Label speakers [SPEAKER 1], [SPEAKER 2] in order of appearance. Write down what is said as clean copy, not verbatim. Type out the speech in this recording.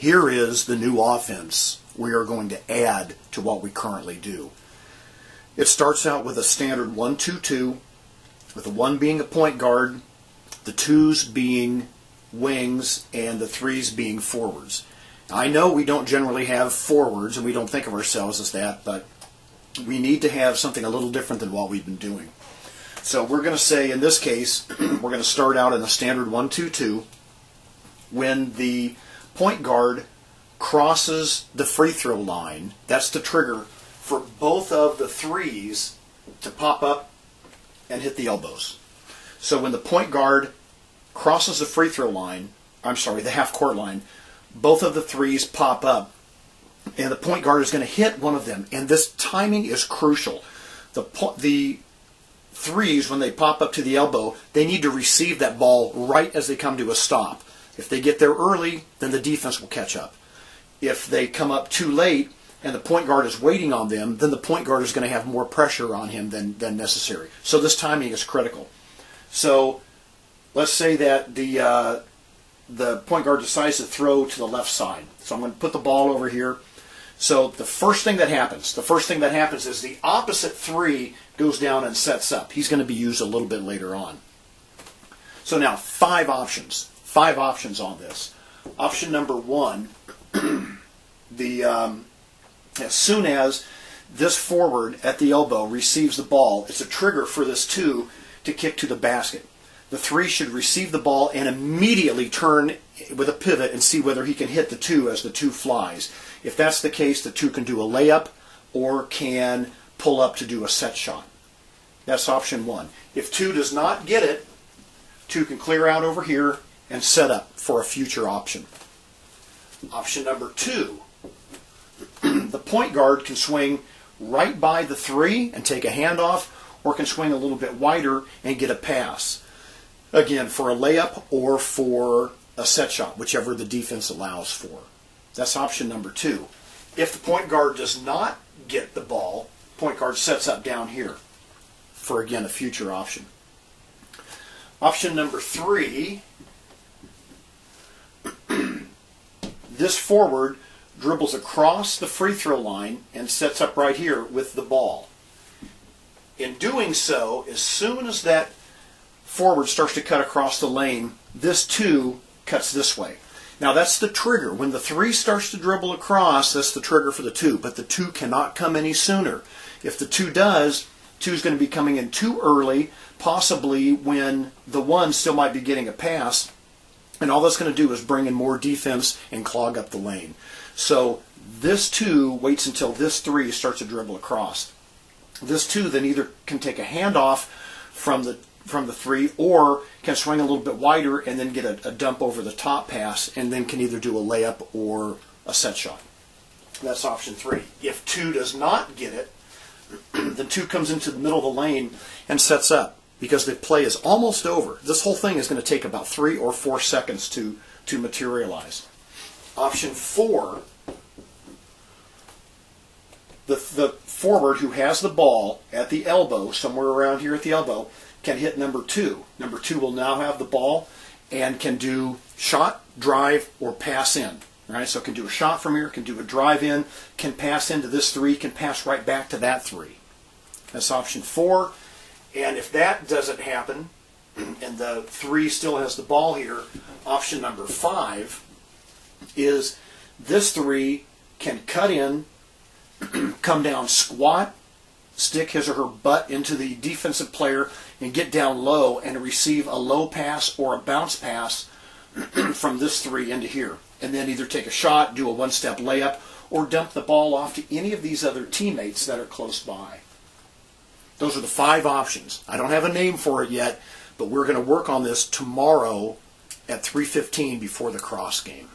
[SPEAKER 1] Here is the new offense we are going to add to what we currently do. It starts out with a standard 1-2-2, with the 1 being a point guard, the 2s being wings, and the 3s being forwards. I know we don't generally have forwards, and we don't think of ourselves as that, but we need to have something a little different than what we've been doing. So we're going to say, in this case, we're going to start out in a standard 1-2-2. When the point guard crosses the free throw line, that's the trigger for both of the 3s to pop up and hit the elbows. So when the point guard crosses the free throw line, the half court line, both of the 3s pop up, and the point guard is going to hit one of them. And this timing is crucial. The 3s, when they pop up to the elbow, they need to receive that ball right as they come to a stop. If they get there early, then the defense will catch up. If they come up too late and the point guard is waiting on them, then the point guard is going to have more pressure on him than necessary. So this timing is critical. So let's say that the point guard decides to throw to the left side. So I'm going to put the ball over here. So the first thing that happens is the opposite 3 goes down and sets up. He's going to be used a little bit later on. So now 5 options. 5 options on this. Option number 1, as soon as this forward at the elbow receives the ball, it's a trigger for this 2 to kick to the basket. The 3 should receive the ball and immediately turn with a pivot and see whether he can hit the 2 as the 2 flies. If that's the case, the 2 can do a layup or can pull up to do a set shot. That's option 1. If 2 does not get it, 2 can clear out over here and set up for a future option. Option number 2, the point guard can swing right by the 3 and take a handoff, or can swing a little bit wider and get a pass. Again, for a layup or for a set shot, whichever the defense allows for. That's option number 2. If the point guard does not get the ball, point guard sets up down here for, again, a future option. Option number 3, this forward dribbles across the free throw line and sets up right here with the ball. In doing so, as soon as that forward starts to cut across the lane, this 2 cuts this way. Now that's the trigger. When the 3 starts to dribble across, that's the trigger for the 2, but the 2 cannot come any sooner. If the 2 does, 2 is going to be coming in too early, possibly when the 1 still might be getting a pass, and all that's going to do is bring in more defense and clog up the lane. So this 2 waits until this 3 starts to dribble across. This 2 then either can take a handoff from the 3, or can swing a little bit wider and then get a dump over the top pass, and then can either do a layup or a set shot. That's option 3. If 2 does not get it, then 2 comes into the middle of the lane and sets up, because the play is almost over. This whole thing is going to take about 3 or 4 seconds to materialize. Option 4, the forward who has the ball at the elbow, somewhere around here at the elbow, can hit number 2. Number 2 will now have the ball and can do shot, drive, or pass in. Right? So can do a shot from here, can do a drive in, can pass into this 3, can pass right back to that 3. That's option 4. And if that doesn't happen, and the 3 still has the ball here, option number 5 is this 3 can cut in, come down squat, stick his or her butt into the defensive player, and get down low and receive a low pass or a bounce pass from this 3 into here. And then either take a shot, do a one-step layup, or dump the ball off to any of these other teammates that are close by. Those are the 5 options. I don't have a name for it yet, but we're going to work on this tomorrow at 3:15 before the cross game.